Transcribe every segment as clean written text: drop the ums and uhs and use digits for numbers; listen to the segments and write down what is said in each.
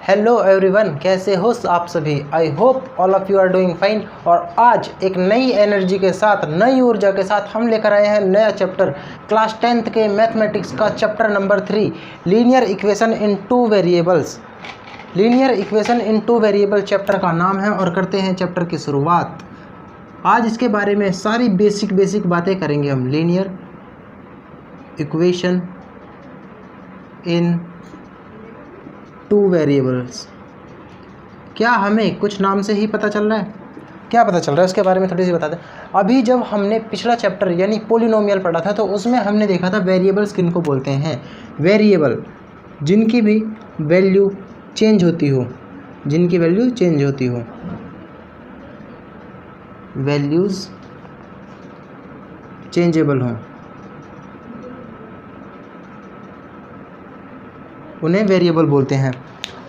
Hello everyone, कैसे हो आप सभी। I hope all of you are doing fine. और आज एक नई एनर्जी के साथ, नई ऊर्जा के साथ हम लेकर आए हैं नया चैप्टर, क्लास 10th के मैथमेटिक्स का chapter number 3, linear equation in two variables. Linear equation in two variable chapter का नाम है और करते हैं चैप्टर की शुरुआत। आज इसके बारे में सारी बेसिक बातें करेंगे हम। Linear equation in two variables. क्या हमें कुछ नाम से ही पता चल रहा है? क्या पता चल रहा है उसके बारे में थोड़ी सी बता दें। अभी जब हमने पिछला चैप्टर यानी पोलिनोमियल पढ़ा था तो उसमें हमने देखा था वेरिएबल्स किनको बोलते हैं। वेरिएबल जिनकी भी वैल्यू चेंज होती हो, जिनकी वैल्यू चेंज होती हो, वैल्यूज चेंजेबल हों, उन्हें वेरिएबल बोलते हैं।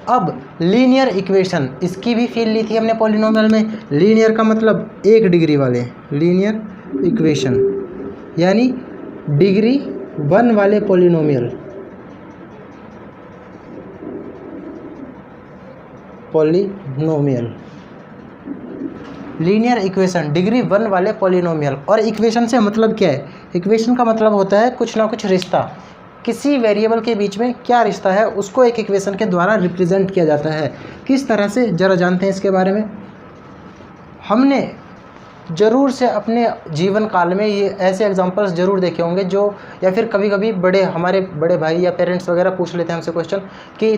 अब लीनियर इक्वेशन, इसकी भी फील्ड ली थी हमने पॉलिनोमियल में। लीनियर का मतलब 1 डिग्री वाले, लीनियर इक्वेशन यानी डिग्री 1 वाले पॉलिनोमियल। लीनियर इक्वेशन डिग्री 1 वाले पॉलिनोमियल। और इक्वेशन से मतलब क्या है? इक्वेशन का मतलब होता है कुछ ना कुछ रिश्ता, किसी वेरिएबल के बीच में क्या रिश्ता है उसको एक इक्वेशन के द्वारा रिप्रेजेंट किया जाता है। किस तरह से, ज़रा जानते हैं इसके बारे में। हमने ज़रूर से अपने जीवन काल में ये ऐसे एग्जांपल्स ज़रूर देखे होंगे जो, या फिर कभी कभी हमारे बड़े भाई या पेरेंट्स वगैरह पूछ लेते हैं हमसे क्वेश्चन कि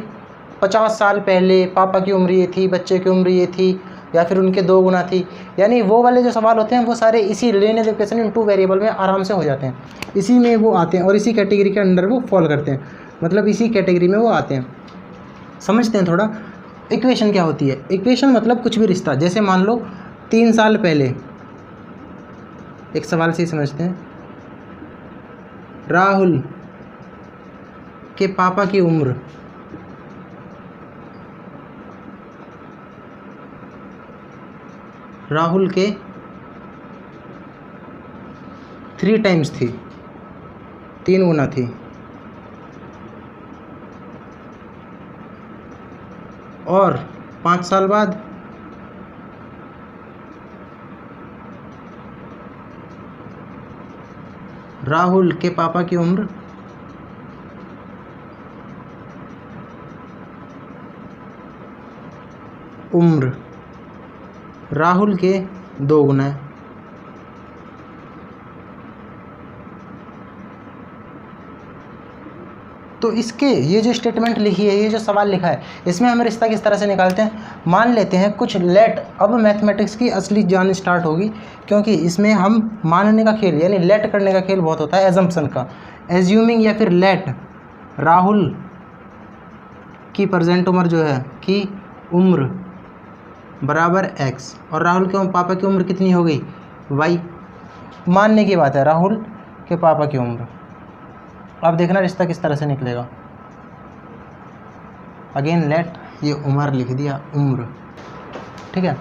50 साल पहले पापा की उम्र ये थी, बच्चे की उम्र ये थी, या फिर उनके 2 गुना थी। यानी वो वाले जो सवाल होते हैं वो सारे इसी linear equation in two variable में आराम से हो जाते हैं। इसी में वो आते हैं और इसी कैटेगरी के अंडर वो फॉल करते हैं, मतलब इसी कैटेगरी में वो आते हैं। समझते हैं थोड़ा इक्वेशन क्या होती है। इक्वेशन मतलब कुछ भी रिश्ता। जैसे मान लो 3 साल पहले, एक सवाल से ही समझते हैं, राहुल के पापा की उम्र राहुल के 3 टाइम्स थी, 3 गुना थी। और 5 साल बाद राहुल के पापा की उम्र राहुल के 2 गुना है। तो इसके ये जो स्टेटमेंट लिखी है, ये जो सवाल लिखा है, इसमें हम रिश्ता किस तरह से निकालते हैं। मान लेते हैं कुछ लेट, अब मैथमेटिक्स की असली जान स्टार्ट होगी, क्योंकि इसमें हम मानने का खेल यानी लेट करने का खेल बहुत होता है, एजम्पशन का। एज्यूमिंग या फिर लेट राहुल की प्रेजेंट उम्र जो है की उम्र बराबर x, और राहुल के पापा की उम्र कितनी हो गई y। मानने की बात है, राहुल के पापा की उम्र। अब देखना रिश्ता किस तरह से निकलेगा। अगेन लेट, ये उम्र लिख दिया, उम्र, ठीक है।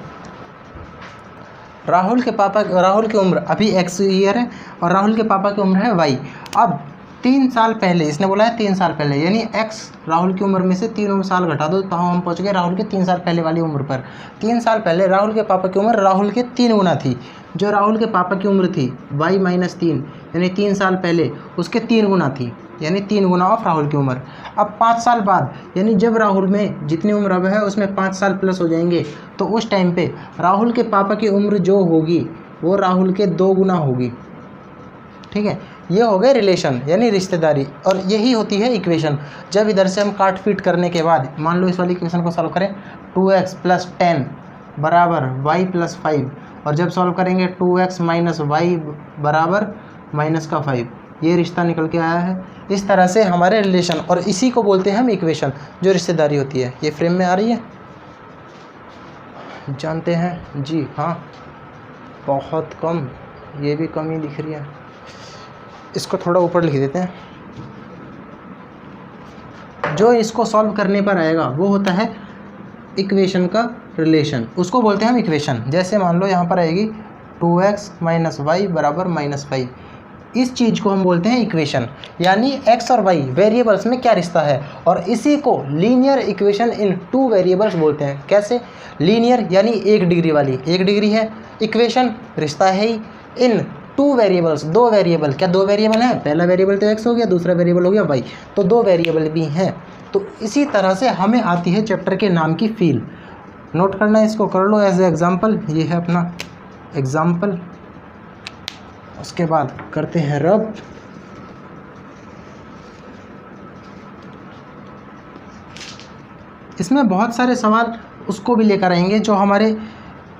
राहुल की उम्र अभी x ईयर है और राहुल के पापा की उम्र है y। अब 3 साल पहले, इसने बोला है 3 साल पहले, यानी x राहुल की उम्र में से 3 साल घटा दो तो हम पहुंच गए राहुल के 3 साल पहले वाली उम्र पर। 3 साल पहले राहुल के पापा की उम्र राहुल के 3 गुना थी। जो राहुल के पापा की उम्र थी y - 3, यानी 3 साल पहले उसके 3 गुना थी, यानी 3 गुना ऑफ राहुल की उम्र। अब 5 साल बाद, यानी जब राहुल में जितनी उम्र अब है उसमें 5 साल प्लस हो जाएंगे, तो उस टाइम पे राहुल के पापा की उम्र जो होगी वो राहुल के 2 गुना होगी, ठीक है। ये हो गए रिलेशन यानी रिश्तेदारी, और यही होती है इक्वेशन। जब इधर से हम काट पीट करने के बाद, मान लो इस वाली इक्वेशन को सॉल्व करें, 2x + 10 बराबर y + 5, और जब सॉल्व करेंगे 2x - y बराबर -5, ये रिश्ता निकल के आया है। इस तरह से हमारे रिलेशन, और इसी को बोलते हैं हम इक्वेशन, जो रिश्तेदारी होती है। ये फ्रेम में आ रही है, जानते हैं जी? हाँ, बहुत कम, ये भी कम ही दिख रही है। इसको थोड़ा ऊपर लिख देते हैं। जो इसको सॉल्व करने पर आएगा वो होता है इक्वेशन का रिलेशन, उसको बोलते हैं हम इक्वेशन। जैसे मान लो यहाँ पर आएगी 2x - y बराबर -5, इस चीज़ को हम बोलते हैं इक्वेशन, यानी एक्स और वाई वेरिएबल्स में क्या रिश्ता है, और इसी को linear equation in two variables बोलते हैं। कैसे? लीनियर यानी 1 डिग्री वाली, 1 डिग्री है, इक्वेशन रिश्ता है ही, इन टू वेरिएबल्स, 2 वेरिएबल, क्या 2 वेरिएबल हैं? पहला वेरिएबल तो एक्स हो गया, दूसरा वेरिएबल हो गया वाई, तो 2 वेरिएबल भी हैं। तो इसी तरह से हमें आती है चैप्टर के नाम की फील। नोट करना है, इसको कर लो एज ए एग्जाम्पल, ये है अपना एग्जाम्पल। उसके बाद करते हैं रब। इसमें बहुत सारे सवाल उसको भी लेकर आएंगे जो हमारे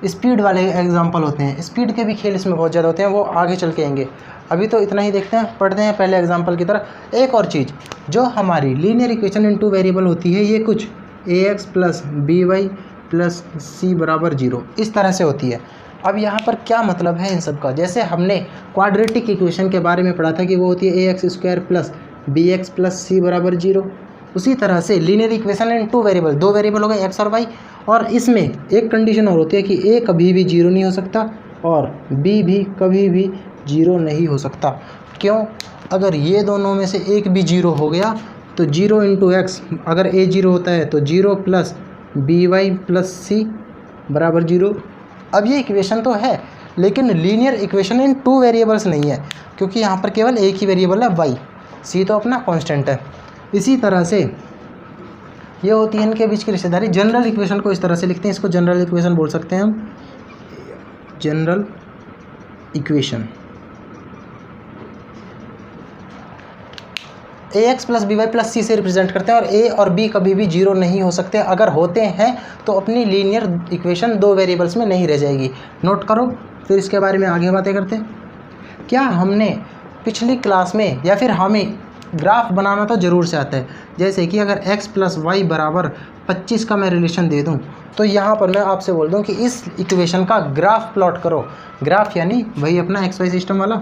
स्पीड वाले एग्जाम्पल होते हैं। स्पीड के भी खेल इसमें बहुत ज़्यादा होते हैं, वो आगे चल के आएंगे। अभी तो इतना ही देखते हैं, पढ़ते हैं पहले एग्जाम्पल की तरफ। एक और चीज़, जो हमारी linear equation in two variable होती है, ये कुछ ax plus B Y plus C बराबर 0 इस तरह से होती है। अब यहाँ पर क्या मतलब है इन सब का? जैसे हमने क्वाड्रेटिक इक्वेशन के बारे में पढ़ा था कि वो होती है ax square plus B X plus C बराबर 0, उसी तरह से linear equation in two variable, 2 variable हो गए एक्स और वाई, और इसमें एक कंडीशन और होती है कि a कभी भी 0 नहीं हो सकता और b भी कभी भी 0 नहीं हो सकता। क्यों? अगर ये दोनों में से एक भी 0 हो गया तो 0 इंटू एक्स, अगर a 0 होता है तो 0 plus B Y plus C बराबर 0। अब ये इक्वेशन तो है, लेकिन linear equation in two variables नहीं है, क्योंकि यहाँ पर केवल एक ही वेरिएबल है y, c तो अपना कांस्टेंट है। इसी तरह से ये होती है इनके बीच की रिश्तेदारी। जनरल इक्वेशन को इस तरह से लिखते हैं, इसको जनरल इक्वेशन बोल सकते हैं हम, general equation. ax plus B Y plus C से रिप्रेजेंट करते हैं, और a और b कभी भी 0 नहीं हो सकते। अगर होते हैं तो अपनी लीनियर इक्वेशन 2 वेरिएबल्स में नहीं रह जाएगी। नोट करो, फिर इसके बारे में आगे बातें करते हैं। क्या हमने पिछली क्लास में, या फिर हमें ग्राफ बनाना तो ज़रूर से आता है। जैसे कि अगर x प्लस वाई बराबर 25 का मैं रिलेशन दे दूं, तो यहाँ पर मैं आपसे बोल दूं कि इस इक्वेशन का ग्राफ प्लॉट करो। ग्राफ यानी वही अपना एक्स वाई सिस्टम वाला,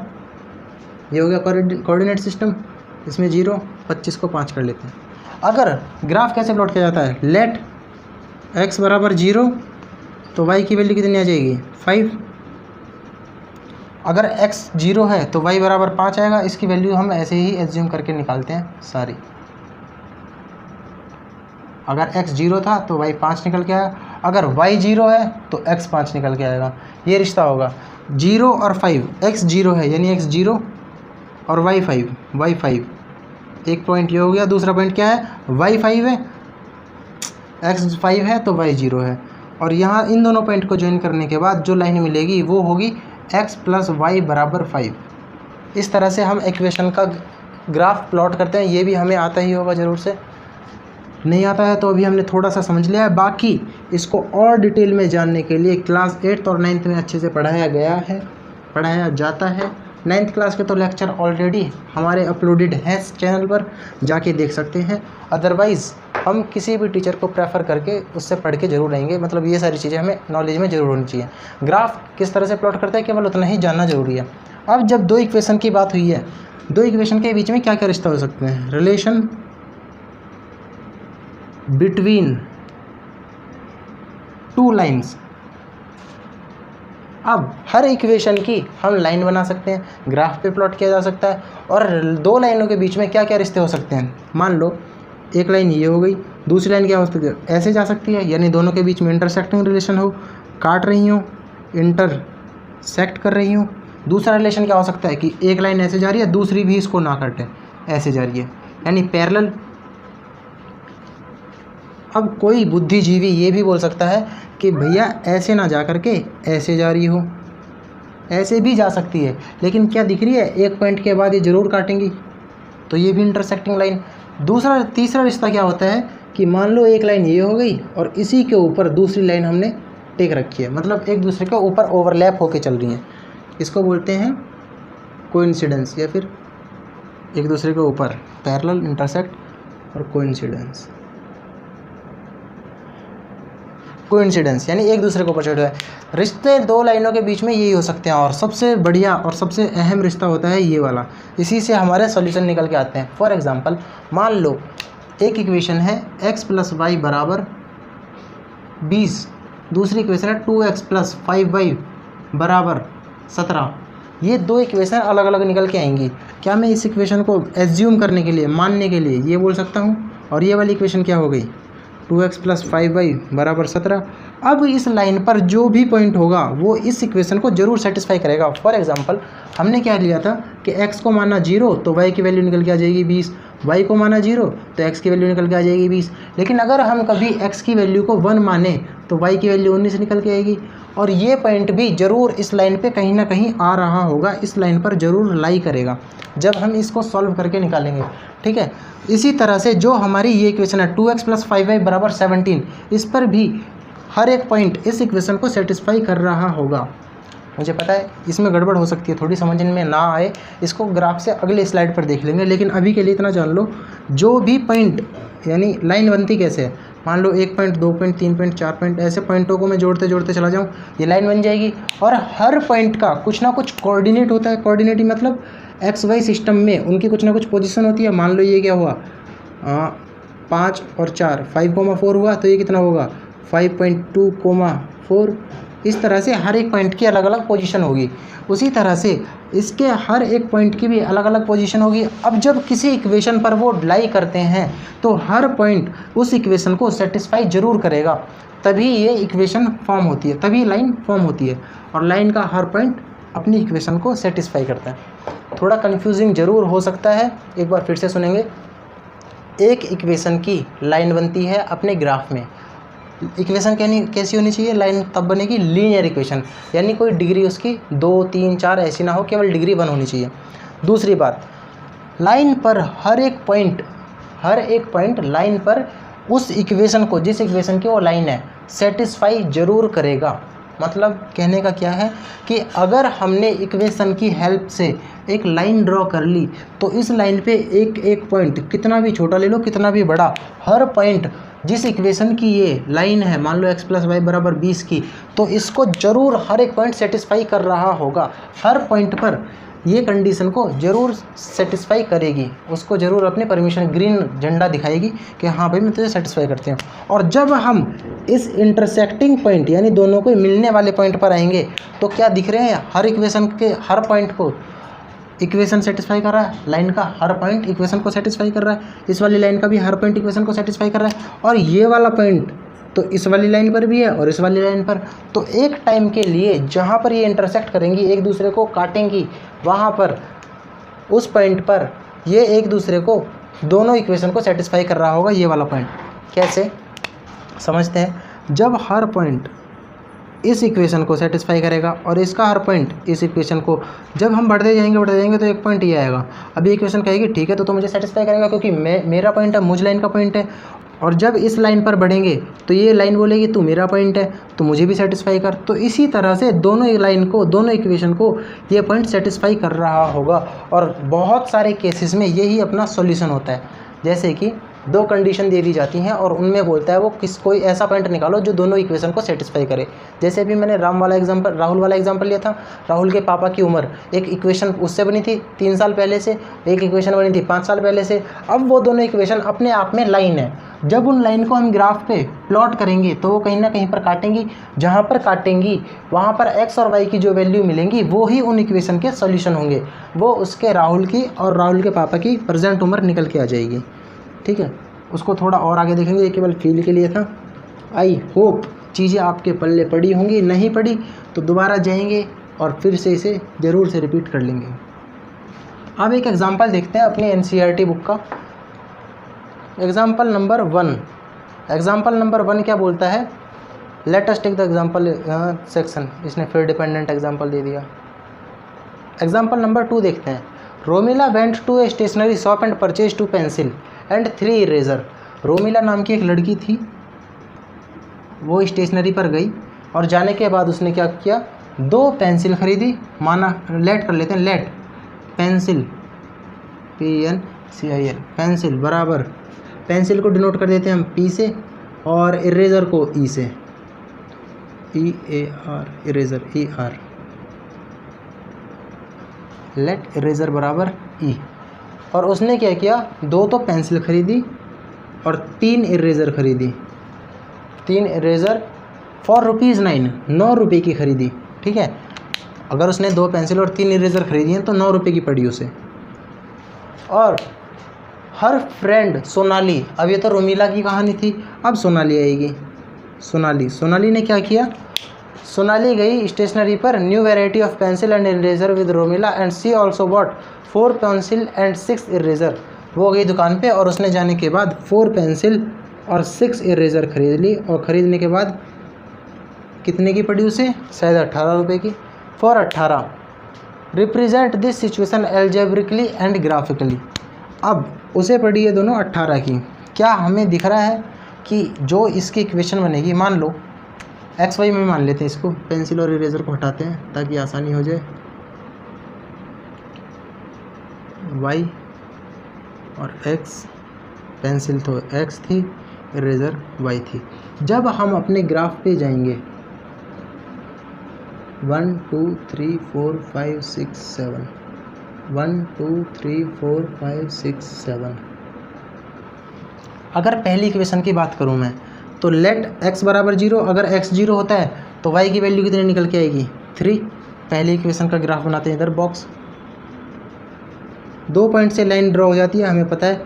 ये हो गया कोऑर्डिनेट सिस्टम, इसमें 0, 25 को 5 कर लेते हैं। अगर ग्राफ कैसे प्लॉट किया जाता है? लेट x बराबर 0, तो y की वैल्यू कितनी आ जाएगी? 5। अगर x 0 है तो y बराबर 5 आएगा। इसकी वैल्यू हम ऐसे ही एज्यूम करके निकालते हैं सारी। अगर x 0 था तो y 5 निकल के आया, अगर y 0 है तो x 5 निकल के आएगा। ये रिश्ता होगा 0 और 5, x 0 है यानी x 0 और y 5। एक पॉइंट ये हो गया, दूसरा पॉइंट क्या है? y 5 है, x 5 है तो y 0 है, और यहाँ इन दोनों पॉइंट को ज्वाइन करने के बाद जो लाइन मिलेगी वो होगी x प्लस वाई बराबर 5। इस तरह से हम इक्वेशन का ग्राफ प्लॉट करते हैं। ये भी हमें आता ही होगा ज़रूर से, नहीं आता है तो अभी हमने थोड़ा सा समझ लिया है। बाकी इसको और डिटेल में जानने के लिए क्लास 8th और 9th में अच्छे से पढ़ाया जाता है। 9th क्लास के तो लेक्चर ऑलरेडी हमारे अपलोडेड हैं इस चैनल पर, जाके देख सकते हैं। अदरवाइज़ हम किसी भी टीचर को प्रेफर करके उससे पढ़ के ज़रूर रहेंगे। मतलब ये सारी चीज़ें हमें नॉलेज में ज़रूर होनी चाहिए। ग्राफ किस तरह से प्लॉट करते हैं केवल उतना ही जानना ज़रूरी है। अब जब 2 इक्वेशन की बात हुई है, 2 इक्वेशन के बीच में क्या क्या रिश्ता हो सकते हैं? Relation between 2 lines. अब हर इक्वेशन की हम लाइन बना सकते हैं, ग्राफ पे प्लॉट किया जा सकता है, और 2 लाइनों के बीच में क्या क्या रिश्ते हो सकते हैं? मान लो एक लाइन ये हो गई, दूसरी लाइन क्या हो सकती है? ऐसे जा सकती है, यानी दोनों के बीच में इंटरसेक्टिंग रिलेशन हो, काट रही हूँ, इंटरसेक्ट कर रही हूँ। दूसरा रिलेशन क्या हो सकता है कि एक लाइन ऐसे जा रही है, दूसरी भी इसको ना काटे, ऐसे जा रही है, यानी पैरेलल। अब कोई बुद्धिजीवी ये भी बोल सकता है कि भैया ऐसे ना जा करके ऐसे जा रही हो, ऐसे भी जा सकती है, लेकिन क्या दिख रही है? एक पॉइंट के बाद ये ज़रूर काटेंगी, तो ये भी इंटरसेक्टिंग लाइन। तीसरा रिश्ता क्या होता है कि मान लो एक लाइन ये हो गई और इसी के ऊपर दूसरी लाइन हमने टेक रखी है, मतलब एक दूसरे के ऊपर ओवरलैप होके चल रही हैं। इसको बोलते हैं कोइंसिडेंस, या फिर एक दूसरे के ऊपर पैरेलल, इंटरसेक्ट और कोइंसिडेंस। कोइंसिडेंस यानी एक दूसरे को ऊपर चढ़ रहा है। रिश्ते 2 लाइनों के बीच में यही हो सकते हैं, और सबसे बढ़िया और सबसे अहम रिश्ता होता है ये वाला। इसी से हमारे सॉल्यूशन निकल के आते हैं। फॉर एग्जांपल मान लो एक इक्वेशन है x प्लस वाई बराबर 20, दूसरी इक्वेशन है 2x प्लस 5y बराबर 17। ये दो इक्वेशन अलग अलग निकल के आएंगी। क्या मैं इस इक्वेशन को एज्यूम करने के लिए, मानने के लिए ये बोल सकता हूँ, और ये वाली इक्वेशन क्या हो गई 2x + 5y = 17। अब इस लाइन पर जो भी पॉइंट होगा वो इस इक्वेशन को जरूर सेटिस्फाई करेगा। फॉर एग्जांपल हमने क्या लिया था कि x को माना 0 तो y की वैल्यू निकल के आ जाएगी 20, y को माना 0 तो x की वैल्यू निकल के आ जाएगी 20। लेकिन अगर हम कभी x की वैल्यू को 1 माने तो y की वैल्यू 19 निकल के आएगी। और ये पॉइंट भी जरूर इस लाइन पे कहीं ना कहीं आ रहा होगा, इस लाइन पर जरूर लाई करेगा जब हम इसको सॉल्व करके निकालेंगे। ठीक है, इसी तरह से जो हमारी ये इक्वेशन है 2x + 5y = 17, इस पर भी हर एक पॉइंट इस इक्वेशन को सेटिस्फाई कर रहा होगा। मुझे पता है इसमें गड़बड़ हो सकती है, थोड़ी समझ में ना आए, इसको ग्राफ से अगले स्लाइड पर देख लेंगे। लेकिन अभी के लिए इतना जान लो, जो भी पॉइंट यानी लाइन बनती कैसे है, मान लो 1 पॉइंट, 2 पॉइंट, 3 पॉइंट, 4 पॉइंट, ऐसे पॉइंटों को मैं जोड़ते जोड़ते चला जाऊँ, ये लाइन बन जाएगी। और हर पॉइंट का कुछ ना कुछ कोऑर्डिनेट होता है। कोऑर्डिनेट मतलब एक्स वाई सिस्टम में उनकी कुछ ना कुछ पोजीशन होती है। मान लो ये क्या हुआ 5 और 4, 5,4 हुआ, तो ये कितना होगा 5.2,4। इस तरह से हर एक पॉइंट की अलग अलग पोजीशन होगी। उसी तरह से इसके हर एक पॉइंट की भी अलग अलग पोजीशन होगी। अब जब किसी इक्वेशन पर वो लाई करते हैं तो हर पॉइंट उस इक्वेशन को सेटिस्फाई जरूर करेगा, तभी ये इक्वेशन फॉर्म होती है, तभी लाइन फॉर्म होती है। और लाइन का हर पॉइंट अपनी इक्वेशन को सेटिस्फाई करता है। थोड़ा कन्फ्यूजिंग जरूर हो सकता है, एक बार फिर से सुनेंगे। एक इक्वेशन की लाइन बनती है अपने ग्राफ में। इक्वेशन कैसी होनी चाहिए, लाइन तब बनेगी लीनियर इक्वेशन, यानी कोई डिग्री उसकी 2, 3, 4 ऐसी ना हो, केवल डिग्री 1 होनी चाहिए। दूसरी बात, लाइन पर हर एक पॉइंट लाइन पर उस इक्वेशन को, जिस इक्वेशन की वो लाइन है, सेटिस्फाई जरूर करेगा। मतलब कहने का क्या है कि अगर हमने इक्वेशन की हेल्प से एक लाइन ड्रॉ कर ली तो इस लाइन पे एक एक पॉइंट, कितना भी छोटा ले लो कितना भी बड़ा, हर पॉइंट जिस इक्वेशन की ये लाइन है, मान लो x + y = 20 की, तो इसको जरूर हर एक पॉइंट सेटिस्फाई कर रहा होगा। हर पॉइंट पर ये कंडीशन को जरूर सेटिस्फाई करेगी, उसको जरूर अपने परमिशन ग्रीन झंडा दिखाएगी कि हाँ भाई मैं तुझे सेटिस्फाई करती हूँ। और जब हम इस इंटरसेक्टिंग पॉइंट यानी दोनों को मिलने वाले पॉइंट पर आएंगे तो क्या दिख रहे हैं, हर इक्वेशन के हर पॉइंट को इक्वेशन सेटिस्फाई कर रहा है, लाइन का हर पॉइंट इक्वेशन को सेटिस्फाई कर रहा है, इस वाली लाइन का भी हर पॉइंट इक्वेशन को सेटिस्फाई कर रहा है। और ये वाला पॉइंट तो इस वाली लाइन पर भी है और इस वाली लाइन पर। तो एक टाइम के लिए जहाँ पर ये इंटरसेक्ट करेंगी, एक दूसरे को काटेंगी, वहाँ पर उस पॉइंट पर ये एक दूसरे को, दोनों इक्वेशन को सेटिस्फाई कर रहा होगा। ये वाला पॉइंट कैसे समझते हैं, जब हर पॉइंट इस इक्वेशन को सेटिस्फाई करेगा और इसका हर पॉइंट इस इक्वेशन को, जब हम बढ़ते जाएंगे तो एक पॉइंट ये आएगा। अभी इक्वेशन कहेगी ठीक है तो मुझे सेटिस्फाई करेगा क्योंकि मेरा पॉइंट है, मुझ लाइन का पॉइंट है। और जब इस लाइन पर बढ़ेंगे तो ये लाइन बोलेगी तू मेरा पॉइंट है तो मुझे भी सेटिस्फाई कर। तो इसी तरह से दोनों लाइन को, दोनों इक्वेशन को ये पॉइंट सेटिस्फाई कर रहा होगा। और बहुत सारे केसेस में यही अपना सॉल्यूशन होता है। जैसे कि 2 कंडीशन दे दी जाती हैं और उनमें बोलता है वो कोई ऐसा पॉइंट निकालो जो दोनों इक्वेशन को सेटिस्फाई करे। जैसे अभी मैंने राहुल वाला एग्जांपल लिया था। राहुल के पापा की उम्र, एक इक्वेशन उससे बनी थी 3 साल पहले से, एक इक्वेशन बनी थी 5 साल पहले से। अब वो दोनों इक्वेशन अपने आप में लाइन है। जब उन लाइन को हम ग्राफ पे प्लॉट करेंगे तो वो कहीं ना कहीं पर काटेंगी, जहाँ पर काटेंगी वहाँ पर एक्स और वाई की जो वैल्यू मिलेंगी वो ही उन इक्वेशन के सॉल्यूशन होंगे। वो उसके राहुल की और राहुल के पापा की प्रेजेंट उम्र निकल के आ जाएगी। ठीक है, उसको थोड़ा और आगे देखेंगे, ये केवल फील के लिए था। आई होप चीज़ें आपके पल्ले पड़ी होंगी, नहीं पड़ी तो दोबारा जाएंगे और फिर से इसे ज़रूर से रिपीट कर लेंगे। अब एक एग्जांपल देखते हैं अपनी एनसीईआरटी बुक का। Example number 1। एग्जांपल नंबर 1 क्या बोलता है, let us take the example section. इसने फिर डिपेंडेंट एग्जांपल दे दिया। एग्जांपल नंबर 2 देखते हैं। Romila went to a stationery shop and purchase 2 pencil and 3 eraser. Romila नाम की एक लड़की थी, वो स्टेशनरी पर गई और जाने के बाद उसने क्या किया, 2 पेंसिल खरीदी। माना लेट कर लेते हैं, लेट पेंसिल PNCIL पेंसिल बराबर, पेंसिल को डिनोट कर देते हैं हम P से और इरेजर को E से, EAR eraser ER। Let eraser बराबर E। और उसने क्या किया, 2 तो पेंसिल खरीदी और 3 इरेजर खरीदी। 3 इरेजर फॉर ₹9, 9 रुपये की खरीदी। ठीक है, अगर उसने 2 पेंसिल और 3 इरेज़र खरीदी हैं तो 9 रुपये की पड़ी उसे। और हर फ्रेंड सोनाली, अब ये तो रोमिला की कहानी थी, अब सोनाली आएगी। सोनाली ने क्या किया, सोनाली गई स्टेशनरी पर, new variety of pencil and eraser with Romila and she also bought 4 pencil and 6 eraser. वो गई दुकान पे और उसने जाने के बाद 4 पेंसिल और 6 इरेजर खरीद ली, और ख़रीदने के बाद कितने की पड़ी उसे, शायद 18 रुपये की। For 18 represent this situation algebraically and graphically. अब उसे पड़ी है दोनों 18 की। क्या हमें दिख रहा है कि जो इसकी इक्वेशन बनेगी, मान लो एक्स वाई में मान लेते हैं इसको, पेंसिल और इरेज़र को हटाते हैं ताकि आसानी हो जाए, वाई और एक्स, पेंसिल तो एक्स थी, इरेज़र वाई थी। जब हम अपने ग्राफ पे जाएंगे 1 2 3 4 5 6 7 1 2 3 4 5 6 7, अगर पहली इक्वेशन की बात करूं मैं तो लेट x बराबर 0, अगर x 0 होता है तो y की वैल्यू कितनी निकल के आएगी, 3। पहली इक्वेशन का ग्राफ बनाते हैं इधर बॉक्स, 2 पॉइंट से लाइन ड्रॉ हो जाती है, हमें पता है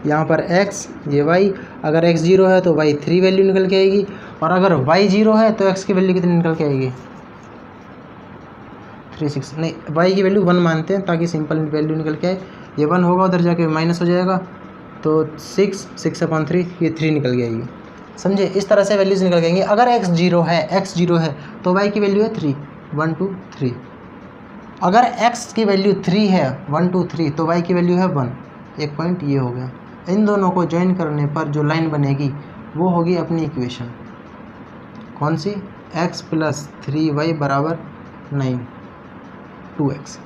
यहाँ पर x, ये y, अगर x 0 है तो y 3 वैल्यू निकल के आएगी, और अगर y 0 है तो x की वैल्यू कितनी निकल के आएगी, 3 6, नहीं y की वैल्यू 1 मानते हैं ताकि सिंपल वैल्यू निकल के आए। ये 1 होगा, उधर जाके माइनस हो जाएगा, तो 6/3 ये 3 निकल जाएगी, समझे। इस तरह से वैल्यूज़ निकल जाएंगी। अगर x 0 है तो y की वैल्यू है 3, 1 2 3। अगर x की वैल्यू 3 है, 1 2 3, तो y की वैल्यू है 1। एक पॉइंट ये हो गया। इन दोनों को ज्वाइन करने पर जो लाइन बनेगी वो होगी अपनी इक्वेशन, कौन सी, x + 3y = 9, 2x।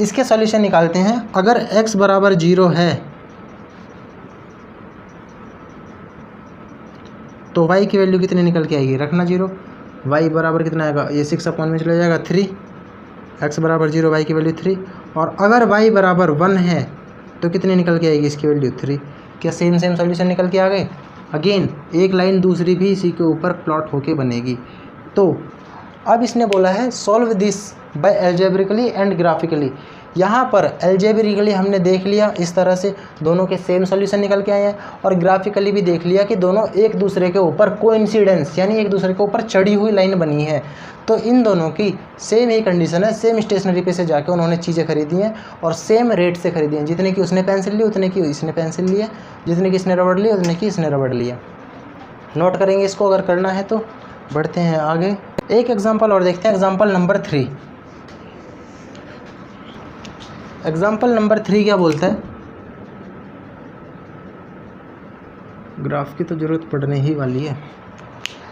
इसके सॉल्यूशन निकालते हैं। अगर x बराबर 0 है तो y की वैल्यू कितनी निकल के आएगी, रखना 0, y बराबर कितना आएगा, ये 6 अपॉन में चला जाएगा 3, x बराबर 0, y की वैल्यू 3। और अगर y बराबर 1 है तो कितनी निकल के आएगी, इसकी वैल्यू 3। क्या सेम सॉल्यूशन निकल के आ गए। अगेन एक लाइन दूसरी भी इसी के ऊपर प्लॉट होके बनेगी। तो अब इसने बोला है solve this by algebraically and graphically. यहाँ पर एल्जेब्रिकली हमने देख लिया, इस तरह से दोनों के सेम सॉल्यूशन निकल के आए हैं, और ग्राफिकली भी देख लिया कि दोनों एक दूसरे के ऊपर कोइंसिडेंस यानी एक दूसरे के ऊपर चढ़ी हुई लाइन बनी है। तो इन दोनों की सेम ही कंडीशन है, सेम स्टेशनरी पे से जाके उन्होंने चीज़ें खरीदी हैं और सेम रेट से खरीदी हैं। जितने की उसने पेंसिल ली उतने की इसने पेंसिल ली है, जितने की इसने रबड़ ली उतने की इसने रबड़ लिया। नोट करेंगे इसको अगर करना है तो। बढ़ते हैं आगे, एक एग्जाम्पल और देखते हैं, एग्जाम्पल नंबर 3। एग्जाम्पल नंबर 3 क्या बोलता है, ग्राफ की तो जरूरत पड़ने ही वाली है।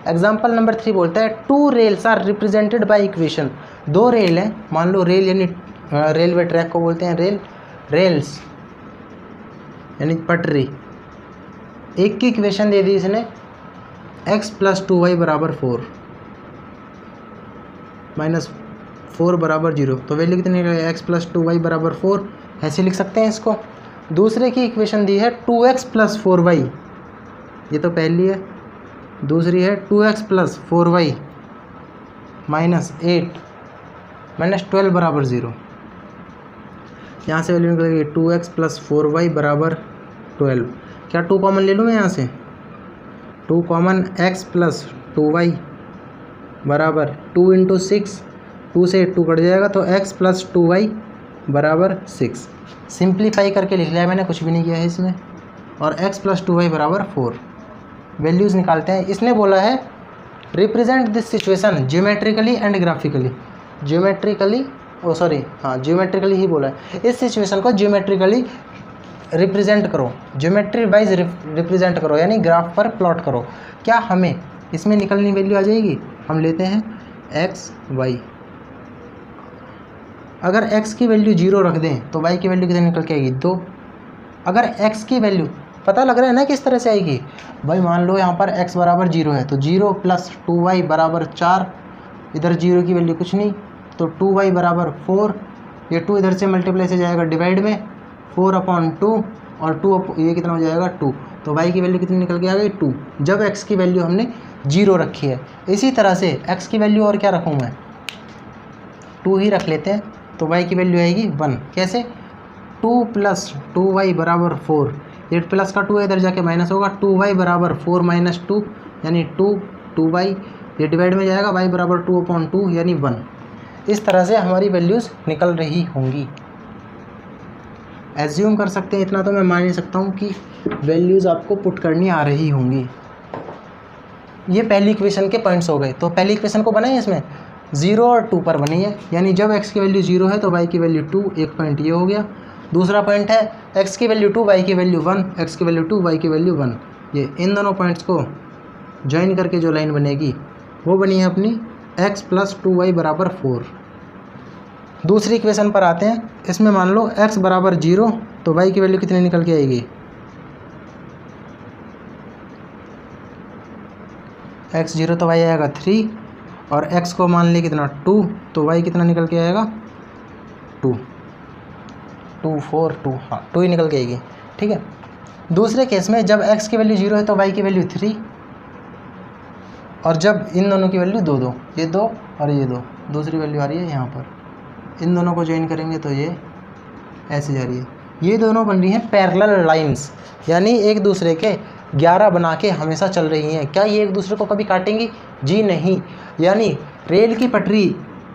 एग्जाम्पल नंबर 3 बोलता है 2 rails are represented by equation. 2 rail हैं, मान लो रेल यानी रेलवे ट्रैक को बोलते हैं रेल, रेल्स यानी पटरी। एक की इक्वेशन दे दी इसने, x + 2y = 4 -4 = 0, तो वैल्यू कितनी है, x + 2y = 4, ऐसे लिख सकते हैं इसको। दूसरे की इक्वेशन दी है 2x + 4y, ये तो पहली है। दूसरी है 2x + 4y -8 -12 = 0। यहाँ से वैल्यू निकलेगी 2x + 4y = 12। क्या 2 कॉमन ले लूँ मैं यहाँ से, 2 कॉमन, x + 2y = 2 × 6, 2 से 2 कट जाएगा तो x + 2y = 6। सिंप्लीफाई करके लिख लिया मैंने, कुछ भी नहीं किया है इसमें। और x + 2y = 4। वैल्यूज़ निकालते हैं। इसने बोला है represent this situation geometrically and graphically. Geometrically geometrically ही बोला है। इस सिचुएशन को ज्योमेट्रिकली रिप्रेजेंट करो, ज्योमेट्री वाइज रिप्रेजेंट करो, यानी ग्राफ पर प्लॉट करो। क्या हमें इसमें निकलनी वैल्यू आ जाएगी। हम लेते हैं x y, अगर x की वैल्यू 0 रख दें तो y की वैल्यू कितनी निकल के आएगी, 2। अगर x की वैल्यू, पता लग रहा है ना किस तरह से आएगी भाई। मान लो यहाँ पर x बराबर 0 है तो 0 + 2y = 4, इधर 0 की वैल्यू कुछ नहीं, तो 2y = 4, ये 2 इधर से मल्टीप्लाई से जाएगा डिवाइड में, 4/2, और 2 ये कितना हो जाएगा 2, तो y की वैल्यू कितनी निकल के आ गई 2, जब x की वैल्यू हमने 0 रखी है। इसी तरह से x की वैल्यू और क्या रखूँ मैं, 2 ही रख लेते हैं, तो y की वैल्यू आएगी 1। कैसे? 2 + 2y = 4, 8 प्लस का 2 इधर जाके माइनस होगा, 2y = 4 - 2 यानी 2y, ये डिवाइड में जाएगा, y = 2/2 यानी 1। इस तरह से हमारी वैल्यूज़ निकल रही होंगी। एज्यूम कर सकते हैं, इतना तो मैं मान ही सकता हूँ कि वैल्यूज़ आपको पुट करनी आ रही होंगी। ये पहली इक्वेशन के पॉइंट्स हो गए। तो पहली इक्वेशन को बनाए, इसमें 0 और 2 पर बनी है, यानी जब x की वैल्यू 0 है तो y की वैल्यू 2, एक पॉइंट ये हो गया। दूसरा पॉइंट है x की वैल्यू 2, y की वैल्यू 1, x की वैल्यू 2, y की वैल्यू 1। ये इन दोनों पॉइंट्स को ज्वाइन करके जो लाइन बनेगी वो बनी है अपनी x + 2y = 4। दूसरी इक्वेशन पर आते हैं। इसमें मान लो x = 0 तो y की वैल्यू कितनी निकल के आएगी? x 0 तो y आएगा 3, और x को मान ले कितना 2, तो y कितना निकल के आएगा? 2, 2 4 2, हाँ 2 ही निकल के आएगी। ठीक है। दूसरे केस में जब x की वैल्यू 0 है तो y की वैल्यू 3, और जब इन दोनों की वैल्यू 2 2, ये 2 और ये 2, दूसरी वैल्यू आ रही है यहाँ पर, इन दोनों को ज्वाइन करेंगे तो ये ऐसे जा रही है। ये दोनों बन रही हैं पैरेलल लाइंस, यानी एक दूसरे के 11 बना के हमेशा चल रही हैं। क्या ये एक दूसरे को कभी काटेंगी? जी नहीं। यानी रेल की पटरी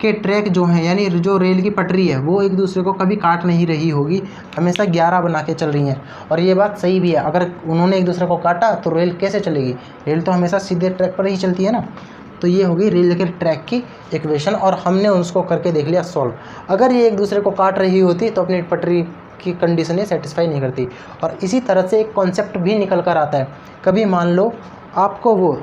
के ट्रैक जो हैं, यानी जो रेल की पटरी है वो एक दूसरे को कभी काट नहीं रही होगी, हमेशा 11 बना के चल रही हैं। और ये बात सही भी है, अगर उन्होंने एक दूसरे को काटा तो रेल कैसे चलेगी? रेल तो हमेशा सीधे ट्रैक पर ही चलती है ना। तो ये होगी रेल के ट्रैक की इक्वेशन, और हमने उसको करके देख लिया सॉल्व। अगर ये एक दूसरे को काट रही होती तो अपनी पटरी की कंडीशन ये सेटिस्फाई नहीं करती। और इसी तरह से एक कॉन्सेप्ट भी निकल कर आता है। कभी मान लो आपको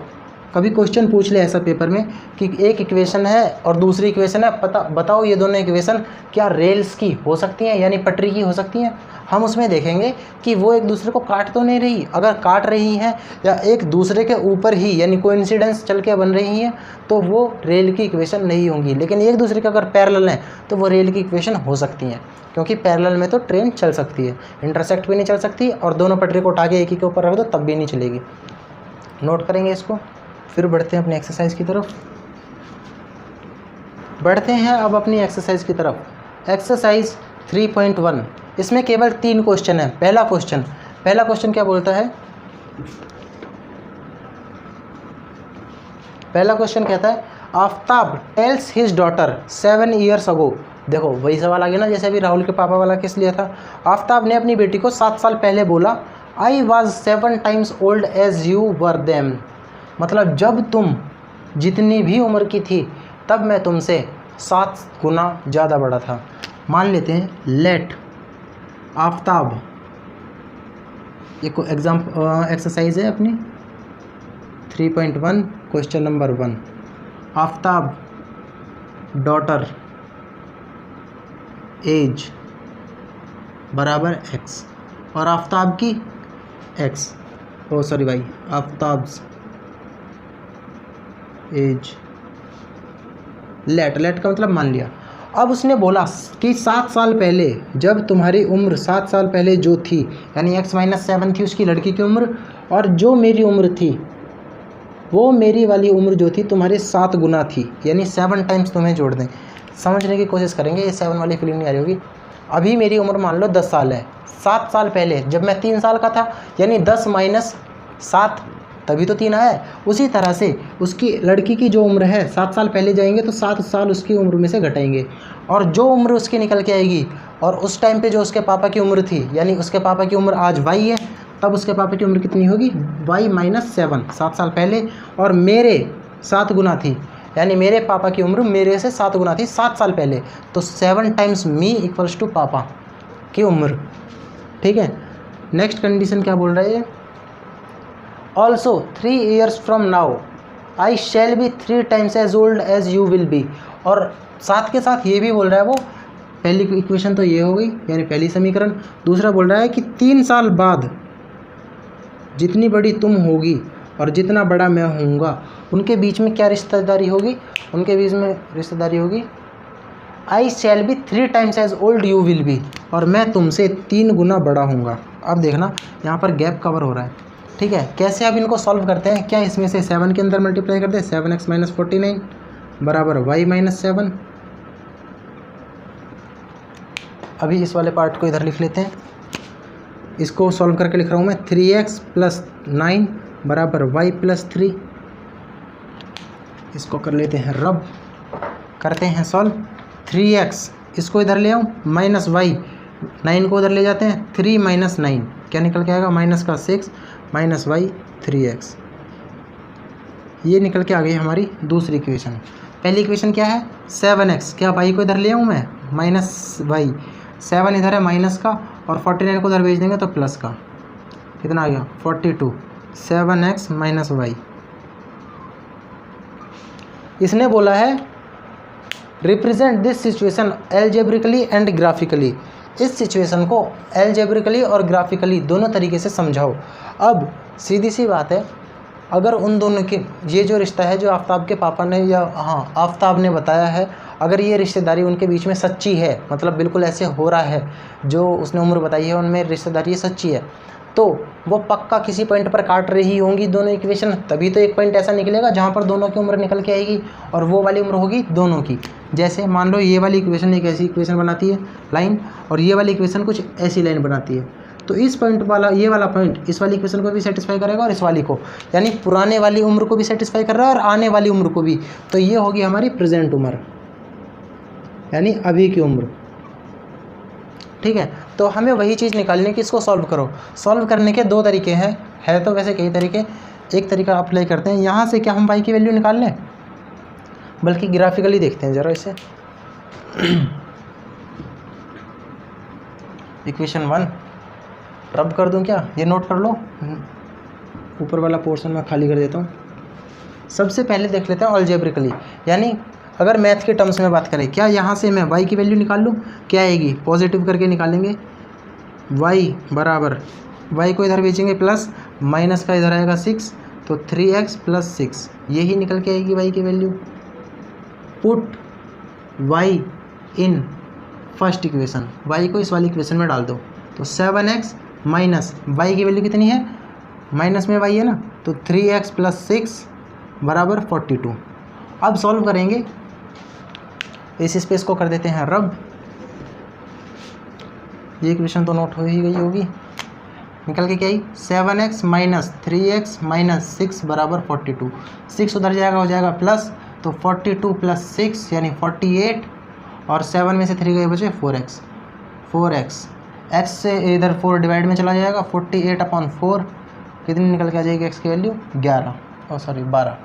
कभी क्वेश्चन पूछ ले ऐसा पेपर में कि एक इक्वेशन है और दूसरी इक्वेशन है, बताओ ये दोनों इक्वेशन क्या रेल्स की हो सकती हैं, यानी पटरी की हो सकती हैं? हम उसमें देखेंगे कि वो एक दूसरे को काट तो नहीं रही। अगर काट रही हैं या एक दूसरे के ऊपर ही यानी कोइंसिडेंस चल के बन रही हैं तो वो रेल की इक्वेशन नहीं होंगी। लेकिन एक दूसरे के अगर पैरेलल हैं तो वो रेल की इक्वेशन हो सकती हैं, क्योंकि पैरेलल में तो ट्रेन चल सकती है, इंटरसेक्ट भी नहीं चल सकती, और दोनों पटरी को उठा के एक ही के ऊपर रख दो तब भी नहीं चलेगी। नोट करेंगे इसको। फिर बढ़ते हैं अपनी एक्सरसाइज की तरफ। बढ़ते हैं अब अपनी एक्सरसाइज की तरफ। एक्सरसाइज 3.1, इसमें केवल 3 क्वेश्चन है। पहला क्वेश्चन क्या बोलता है? पहला क्वेश्चन कहता है Aftab tales his daughter 7 years ago। देखो वही सवाल आ गया ना जैसे अभी राहुल के पापा वाला केस लिया था। आफ्ताब ने अपनी बेटी को 7 साल पहले बोला I was 7 times old as you were then। मतलब जब तुम जितनी भी उम्र की थी तब मैं तुमसे 7 गुना ज़्यादा बड़ा था। मान लेते हैं लेट आफ्ताब, एक एक्सरसाइज है अपनी 3.1 question number 1। Aftab daughter age बराबर x, और आफ्ताब की x, आफ्ताब्स एज, लेट का मतलब मान लिया। अब उसने बोला कि 7 साल पहले जब तुम्हारी उम्र 7 साल पहले जो थी, यानी x - 7 थी उसकी लड़की की उम्र, और जो मेरी उम्र थी वो मेरी वाली उम्र जो थी तुम्हारे 7 गुना थी, यानी 7 times तुम्हें जोड़ दें। समझने की कोशिश करेंगे, ये 7 वाली फीलिंग नहीं आ रही होगी। अभी मेरी उम्र मान लो 10 साल है, 7 साल पहले जब मैं 3 साल का था, यानी 10 - 7 तभी तो 3 आया है। उसी तरह से उसकी लड़की की जो उम्र है 7 साल पहले जाएंगे तो 7 साल उसकी उम्र में से घटाएंगे, और जो उम्र उसकी निकल के आएगी, और उस टाइम पे जो उसके पापा की उम्र थी, यानी उसके पापा की उम्र आज y है, तब उसके पापा की उम्र कितनी होगी? y - 7, 7 साल पहले, और मेरे 7 गुना थी, यानी मेरे पापा की उम्र मेरे से 7 गुना थी 7 साल पहले, तो 7 times मी इक्वल्स टू पापा की उम्र। ठीक है। नेक्स्ट कंडीशन क्या बोल रहा है? Also 3 years from now I shall be 3 times as old as you will be. और साथ के साथ ये भी बोल रहा है वो, पहली इक्वेशन तो ये हो गई यानी पहली समीकरण। दूसरा बोल रहा है कि 3 साल बाद जितनी बड़ी तुम होगी और जितना बड़ा मैं होऊंगा, उनके बीच में क्या रिश्तेदारी होगी? उनके बीच में रिश्तेदारी होगी I shall be 3 times as old you will be, और मैं तुमसे 3 गुना बड़ा होऊंगा। अब देखना यहाँ पर गैप कवर हो रहा है। ठीक है। कैसे अब इनको सॉल्व करते हैं? क्या इसमें से 7 के अंदर मल्टीप्लाई करते हैं? 7x - 49 बराबर y - 7, अभी इस वाले पार्ट को इधर लिख लेते हैं, इसको सॉल्व करके लिख रहा हूँ मैं 3x + 9 बराबर y + 3। इसको कर लेते हैं रब, करते हैं सॉल्व। 3x इसको इधर ले आऊँ माइनस y, 9 को उधर ले जाते हैं, 3 - 9 क्या निकल के आएगा, माइनस का 6 माइनस y 3x। ये निकल के आ गई हमारी दूसरी इक्वेशन। पहली इक्वेशन क्या है 7x, क्या y को इधर ले आऊँ मैं माइनस y, 7 इधर है माइनस का और 49 को उधर भेज देंगे तो प्लस का, कितना आ गया 42, 7x माइनस y। इसने बोला है represent this situation algebraically and graphically, इस सिचुएशन को एल्जेब्रिकली और ग्राफिकली दोनों तरीके से समझाओ। अब सीधी सी बात है, अगर उन दोनों के ये जो रिश्ता है जो आफ्ताब के पापा ने या हाँ आफ्ताब ने बताया है, अगर ये रिश्तेदारी उनके बीच में सच्ची है, मतलब बिल्कुल ऐसे हो रहा है जो उसने उम्र बताई है उनमें रिश्तेदारी सच्ची है, तो वो पक्का किसी पॉइंट पर काट रही होंगी दोनों इक्वेशन, तभी तो एक पॉइंट ऐसा निकलेगा जहाँ पर दोनों की उम्र निकल के आएगी और वो वाली उम्र होगी दोनों की। जैसे मान लो ये वाली इक्वेशन एक ऐसी इक्वेशन बनाती है लाइन, और ये वाली इक्वेशन कुछ ऐसी लाइन बनाती है, तो इस पॉइंट वाला ये वाला पॉइंट इस वाली इक्वेशन को भी सेटिस्फाई करेगा और इस वाली को, यानी पुराने वाली उम्र को भी सेटिस्फाई कर रहा है और आने वाली उम्र को भी। तो ये होगी हमारी प्रेजेंट उम्र, यानी अभी की उम्र। ठीक है, तो हमें वही चीज़ निकालनी है कि इसको सॉल्व करो। सॉल्व करने के दो तरीके हैं, है तो वैसे कई तरीके। एक तरीका अप्लाई करते हैं, यहाँ से क्या हम y की वैल्यू निकाल लें, बल्कि ग्राफिकली देखते हैं ज़रा इसे। इक्वेशन 1 रब कर दूं क्या, ये नोट कर लो, ऊपर वाला पोर्शन मैं खाली कर देता हूँ। सबसे पहले देख लेते हैं अलजेब्रिकली, यानी अगर मैथ के टर्म्स में बात करें, क्या यहाँ से मैं y की वैल्यू निकाल लूँ, क्या आएगी पॉजिटिव करके निकालेंगे, y बराबर, y को इधर भेजेंगे प्लस, माइनस का इधर आएगा 6, तो 3x + 6 यही निकल के आएगी y की value. Put y in first equation, y को इस वाली इक्वेशन में डाल दो, तो 7x माइनस y की वैल्यू कितनी है, माइनस में y है ना, तो 3x + 6 बराबर 42। अब सॉल्व करेंगे, इस स्पेस को कर देते हैं रब, ये इक्वेशन तो नोट हो ही गई होगी। निकल के क्या आई 7x माइनस 3x माइनस 6 बराबर 42। 6 उधर जाएगा हो जाएगा प्लस, तो 42 + 6 यानी 48, और 7 में से 3 गए बचे 4x, 4x x से इधर 4 डिवाइड में चला जाएगा, 48/4 कितनी निकल के आ जाएगी x की वैल्यू 12।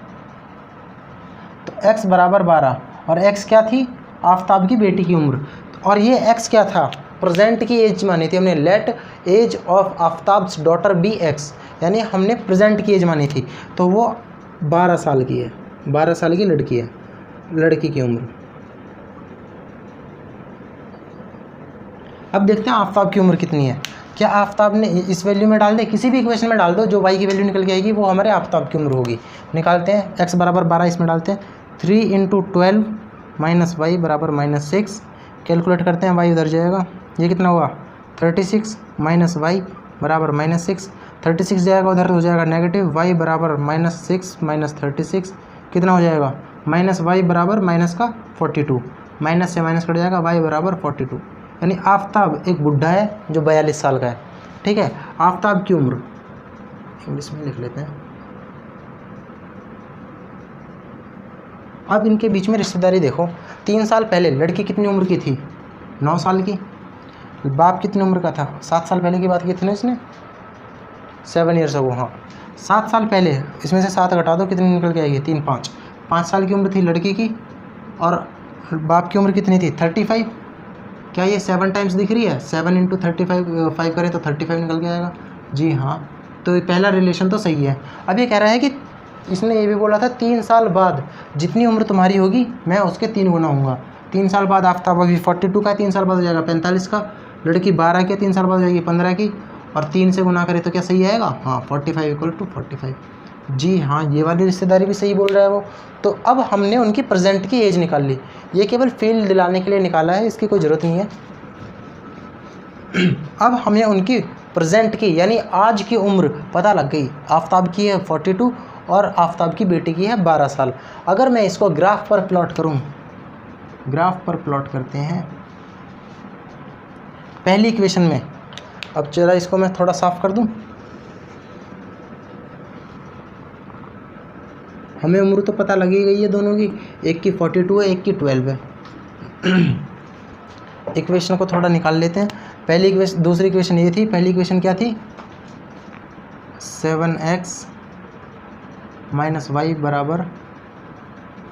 तो x बराबर 12, और x क्या थी आफ्ताब की बेटी की उम्र, और ये x क्या था प्रेजेंट की एज मानी थी हमने, let age of Aftab's daughter be x, यानी हमने प्रेजेंट की एज मानी थी, तो वो 12 साल की है, 12 साल की लड़की है, लड़की की उम्र। अब देखते हैं आफ्ताब की उम्र कितनी है। क्या आफ्ताब ने इस वैल्यू में डाल दे, किसी भी इक्वेशन में डाल दो, जो y की वैल्यू निकल के आएगी वो हमारे आफ्ताब की उम्र होगी। निकालते हैं, x बराबर 12 इसमें डालते हैं, 3 × 12 माइनस y बराबर -6, कैलकुलेट करते हैं, y उधर जाएगा, ये कितना हुआ 36 माइनस y बराबर -6, 36 जाएगा उधर हो जाएगा नेगेटिव, y बराबर -6 माइनस 36 कितना हो जाएगा, माइनस y बराबर माइनस का 42, माइनस से माइनस कट जाएगा, y बराबर 42, यानी आफ्ताब एक बुढ़ा है जो 42 साल का है। ठीक है, आफ्ताब की उम्र इंग्लिश में लिख लेते हैं। अब इनके बीच में रिश्तेदारी देखो, 3 साल पहले लड़की कितनी उम्र की थी 9 साल की, बाप कितनी उम्र का था 7 साल पहले की बात की थी ना इसने, 7 ईयर्स अगो, हाँ 7 साल पहले, इसमें से 7 घटा दो कितनी निकल के आएगी 3 5, 5 साल की उम्र थी लड़की की, और बाप की उम्र कितनी थी 35। क्या ये 7 टाइम्स दिख रही है, 7 × 35 5 करें तो 35 निकल के आएगा, जी हाँ, तो पहला रिलेशन तो सही है। अब ये कह रहा है कि इसने ये भी बोला था 3 साल बाद जितनी उम्र तुम्हारी होगी मैं उसके 3 गुना हूँगा। 3 साल बाद आफ्ताब अभी 42 का, 3 साल बाद हो जाएगा 45 का, लड़की 12 की, 3 साल बाद हो जाएगी 15 की, और 3 से गुना करें तो क्या सही आएगा, हाँ 45 = 45। जी हाँ, ये वाली रिश्तेदारी भी सही बोल रहा है वो। तो अब हमने उनकी प्रेजेंट की एज निकाल ली, ये केवल फील दिलाने के लिए निकाला है, इसकी कोई ज़रूरत नहीं है। अब हमें उनकी प्रेजेंट की यानी आज की उम्र पता लग गई, आफ्ताब की है 42 और आफ्ताब की बेटी की है 12 साल। अगर मैं इसको ग्राफ पर प्लॉट करूं, ग्राफ पर प्लॉट करते हैं, पहली इक्वेशन में। अब चला इसको मैं थोड़ा साफ कर दूं। हमें उम्र तो पता लगी गई है दोनों की, एक की 42 है, एक की 12 है। इक्वेशन को थोड़ा निकाल लेते हैं। पहली इक्वेशन, दूसरी इक्वेशन ये थी, पहली इक्वेशन क्या थी, 7x - y बराबर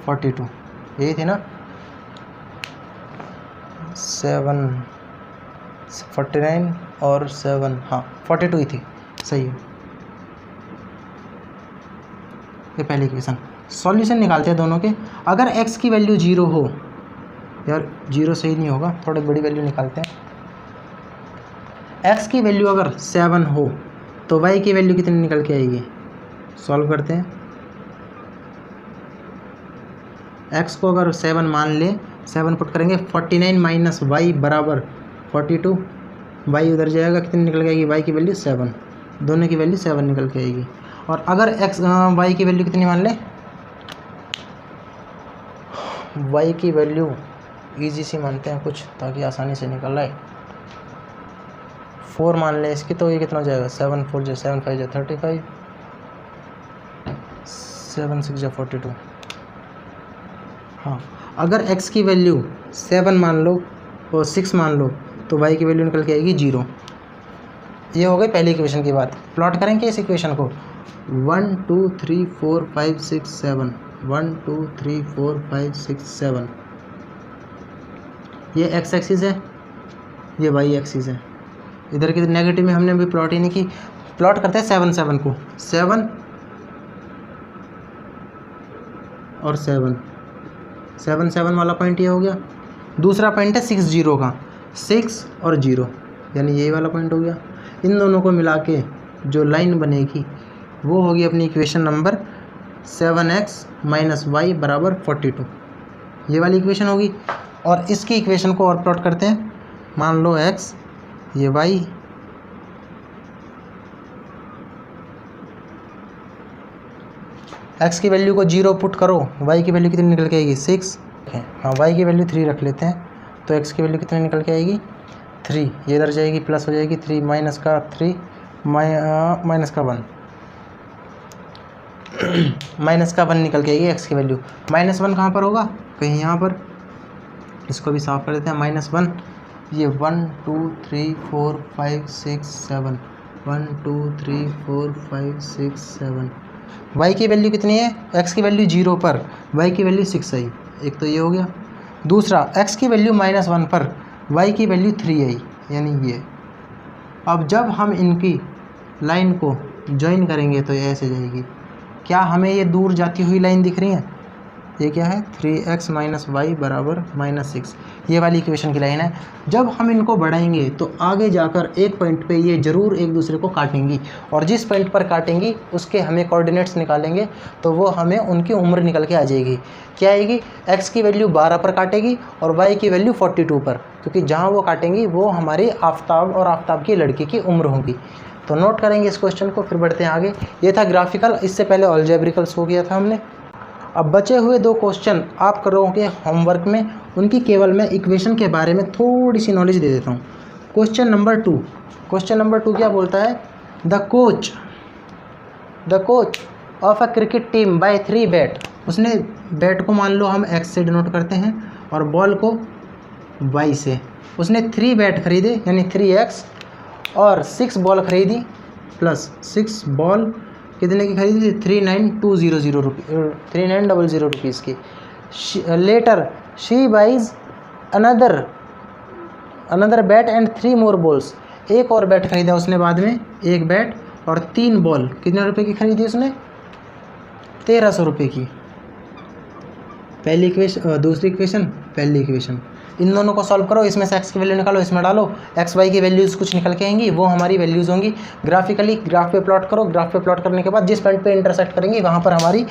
42, यही थी ना, 49 और 7, हाँ 42 ही थी, सही है। ये पहली इक्वेशन। सॉल्यूशन निकालते हैं दोनों के। अगर x की वैल्यू 0 हो, यार 0 सही नहीं होगा, थोड़ी बड़ी वैल्यू निकालते हैं। x की वैल्यू अगर 7 हो तो y की वैल्यू कितनी निकल के आएगी, सॉल्व करते हैं। x को अगर 7 मान ले, 7 पुट करेंगे, 49 - y बराबर 42, y उधर जाएगा, कितनी निकल के आएगी, y की वैल्यू 7, दोनों की वैल्यू 7 निकल के आएगी। और अगर y की वैल्यू कितनी मान ले, y की वैल्यू ईजी सी मानते हैं कुछ, ताकि आसानी से निकल आए, 4 मान लें इसकी, तो ये कितना हो जाएगा, 7 4 जो 7 5 जो 35, 7 6 जो 42। हाँ, अगर x की वैल्यू 7 मान लो और 6 मान लो तो y की वैल्यू निकल के आएगी 0। ये हो गई पहली इक्वेशन की बात। प्लॉट करेंगे इस इक्वेशन को, 1 2 3 4 5 6 7, 1 2 3 4 5 6 7, ये x एक्सिस है, ये y एक्सिस है। इधर की नेगेटिव में हमने अभी प्लॉट ही नहीं की। प्लॉट करते हैं 7 7 को, 7 और 7 7 7 वाला पॉइंट ये हो गया। दूसरा पॉइंट है 6 0 का, 6 और 0, यानी यही वाला पॉइंट हो गया। इन दोनों को मिला के जो लाइन बनेगी वो होगी अपनी इक्वेशन नंबर 7x - y बराबर 42, ये वाली इक्वेशन होगी। और इसकी इक्वेशन को और प्लॉट करते हैं। मान लो x, ये y, x की वैल्यू को 0 पुट करो, y की वैल्यू कितनी निकल के आएगी, 6 है। हाँ, y की वैल्यू 3 रख लेते हैं, तो x की वैल्यू कितनी निकल के आएगी, 3, ये इधर जाएगी प्लस हो जाएगी, 3 माइनस का 3 माइनस का 1 माइनस का 1 निकल के आएगी x की वैल्यू। -1 कहाँ पर होगा, कहीं यहाँ पर, इसको भी साफ कर देते हैं। -1, ये 1 2 3 4 5 6 7, 1 2 3 4 5 6 7, y की वैल्यू कितनी है, x की वैल्यू 0 पर y की वैल्यू 6 आई, एक तो ये हो गया। दूसरा x की वैल्यू -1 पर y की वैल्यू 3 आई, यानी ये। अब जब हम इनकी लाइन को ज्वाइन करेंगे तो ये ऐसे जाएगी। क्या हमें ये दूर जाती हुई लाइन दिख रही है, ये क्या है, 3x - y बराबर -6, ये वाली इक्वेशन की लाइन है। जब हम इनको बढ़ाएंगे तो आगे जाकर एक पॉइंट पे ये ज़रूर एक दूसरे को काटेंगी, और जिस पॉइंट पर काटेंगी उसके हमें कोऑर्डिनेट्स निकालेंगे तो वो हमें उनकी उम्र निकल के आ जाएगी। क्या आएगी, x की वैल्यू 12 पर काटेगी और y की वैल्यू 42 पर, क्योंकि जहाँ वो काटेंगी वो हमारी आफ्ताब और आफ्ताब की लड़की की उम्र होगी। तो नोट करेंगे इस क्वेश्चन को, फिर बढ़ते हैं आगे। ये था ग्राफिकल, इससे पहले अलजेब्रिकल्स हो गया था हमने। अब बचे हुए 2 क्वेश्चन आप करोगे होमवर्क में, उनकी केवल मैं इक्वेशन के बारे में थोड़ी सी नॉलेज दे देता हूँ। क्वेश्चन नंबर 2 क्या बोलता है, the coach of a cricket team buy 3 bat. उसने बैट को मान लो हम x से डिनोट करते हैं और बॉल को y से। उसने 3 बैट खरीदे यानी 3x, और 6 बॉल खरीदी प्लस 6 बॉल कितने की खरीदी थी, 3900 रुपीज़ की। Later she buys another bat and 3 more balls. एक और बैट खरीदा उसने बाद में, एक बैट और 3 बॉल, कितने रुपए की खरीदी उसने, 1300 रुपये की। पहली इक्वेशन, दूसरी इक्वेशन, पहली इक्वेशन। इन दोनों को सॉल्व करो, इसमें से x की वैल्यू निकालो, इसमें डालो, x y की वैल्यूज़ कुछ निकल के आएंगी, वो हमारी वैल्यूज़ होंगी। ग्राफिकली ग्राफ पे प्लॉट करो, ग्राफ पे प्लॉट करने के बाद जिस पॉइंट पे इंटरसेक्ट करेंगी वहाँ पर हमारी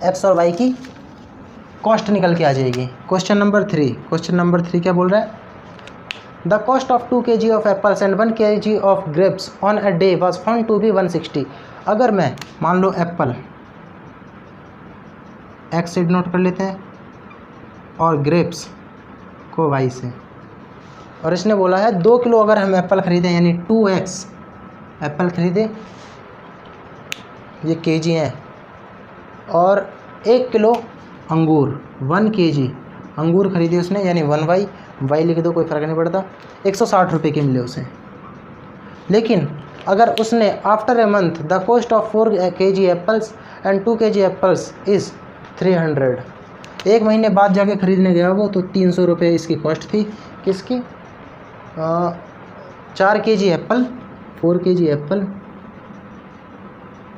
x और y की कॉस्ट निकल के आ जाएगी। क्वेश्चन नंबर 3 क्या बोल रहा है, the cost of 2 kg of apples and 1 kg of grapes on a day was found to be 160। अगर मैं मान लो एप्पल x से नोट कर लेते हैं और ग्रेप्स को y से, और इसने बोला है 2 किलो अगर हम एप्पल खरीदें यानी 2x एप्पल खरीदें, ये केजी हैं, और 1 किलो अंगूर 1 kg अंगूर खरीदे उसने यानी 1y, y लिख दो कोई फ़र्क नहीं पड़ता, 160 रुपये के मिले उसे। लेकिन अगर उसने after a month the cost of 4 kg apples and 2 kg apples is 300, एक महीने बाद जाके ख़रीदने गया वो तो 300 रुपये इसकी कॉस्ट थी। किसकी? 4 kg एप्पल, 4 kg एप्पल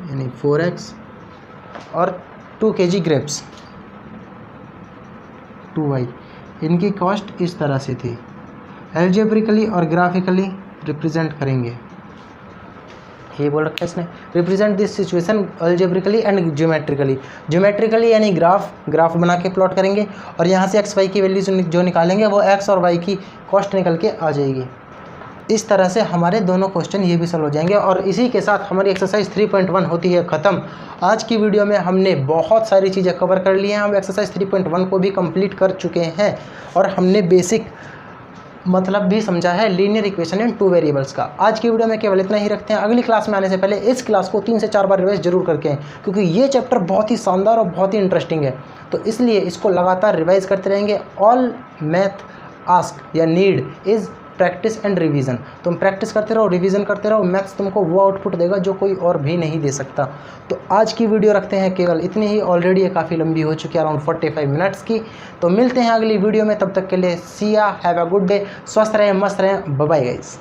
यानी 4x, और 2 kg ग्रेप्स 2y, इनकी कॉस्ट इस तरह से थी। एल्जेब्रिकली और ग्राफिकली रिप्रेजेंट करेंगे, ये बोल रखा है इसने, represent this situation algebraically and geometrically. Geometrically यानी ग्राफ बना के प्लॉट करेंगे, और यहाँ से एक्स वाई की वैल्यू जो निकालेंगे वो एक्स और वाई की कॉस्ट निकल के आ जाएगी। इस तरह से हमारे दोनों क्वेश्चन ये भी सॉल्व हो जाएंगे, और इसी के साथ हमारी एक्सरसाइज 3.1 होती है ख़त्म। आज की वीडियो में हमने बहुत सारी चीज़ें कवर कर ली हैं, हम एक्सरसाइज 3.1 को भी कंप्लीट कर चुके हैं, और हमने बेसिक मतलब भी समझा है लीनियर इक्वेशन इन 2 वेरिएबल्स का। आज की वीडियो में केवल इतना ही रखते हैं। अगली क्लास में आने से पहले इस क्लास को 3 से 4 बार रिवाइज जरूर करके आएं, क्योंकि ये चैप्टर बहुत ही शानदार और बहुत ही इंटरेस्टिंग है, तो इसलिए इसको लगातार रिवाइज करते रहेंगे। ऑल मैथ आस्क या need is practice and revision. तुम प्रैक्टिस करते रहो, रिवीजन करते रहो, मैथ्स तुमको वो आउटपुट देगा जो कोई और भी नहीं दे सकता। तो आज की वीडियो रखते हैं केवल इतनी ही, ऑलरेडी ये काफ़ी लंबी हो चुकी है, अराउंड 45 मिनट्स की। तो मिलते हैं अगली वीडियो में, तब तक के लिए सी या, हैव अ गुड डे, स्वस्थ रहें, मस्त रहें, बाय बाय गाइस।